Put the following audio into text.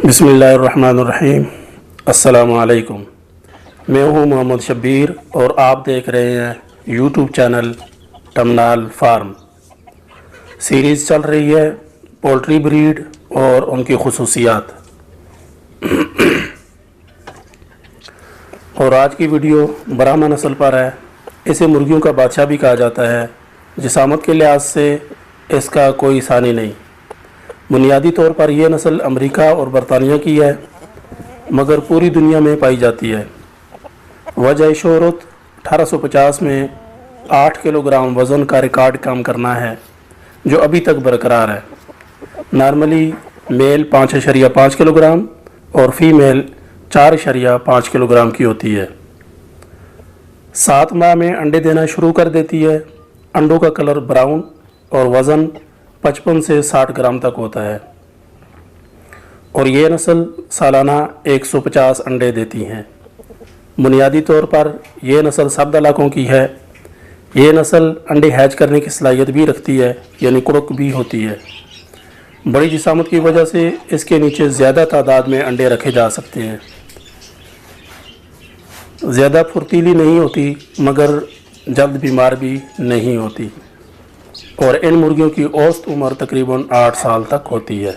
بسم اللہ الرحمن الرحیم۔ السلام علیکم، میں ہوں محمد شبیر اور آپ دیکھ رہے ہیں یوٹیوب چینل ٹمنال فارم۔ سیریز چل رہی ہے پولٹری بریڈ اور ان کی خصوصیات، اور آج کی ویڈیو برہما نسل پر ہے۔ اسے مرغیوں کا بادشاہ بھی کہا جاتا ہے۔ جسامت کے لحاظ سے اس کا کوئی ثانی نہیں۔ بنیادی طور پر یہ نسل امریکہ اور برطانیہ کی ہے، مگر پوری دنیا میں پائی جاتی ہے۔ وجہ شہرت 1850 میں 8 کلو گرام وزن کا ریکارڈ کام کرنا ہے، جو ابھی تک برقرار ہے۔ نارملی میل 5.5 کلو گرام اور فیمیل 4.5 کلو گرام کی ہوتی ہے۔ 7 ماہ میں انڈے دینا شروع کر دیتی ہے۔ انڈوں کا کلر براؤن اور وزن 55 سے 60 گرام تک ہوتا ہے، اور یہ نسل سالانہ 150 انڈے دیتی ہیں۔ بنیادی طور پر یہ نسل سرد علاقوں کی ہے۔ یہ نسل انڈے ہیچ کرنے کی صلاحیت بھی رکھتی ہے، یعنی کڑک بھی ہوتی ہے۔ بڑی جسامت کی وجہ سے اس کے نیچے زیادہ تعداد میں انڈے رکھے جا سکتے ہیں۔ زیادہ پھرتیلی نہیں ہوتی، مگر جلد بیمار بھی نہیں ہوتی، اور ان مرغیوں کی اوسط عمر تقریباً 8 سال تک ہوتی ہے۔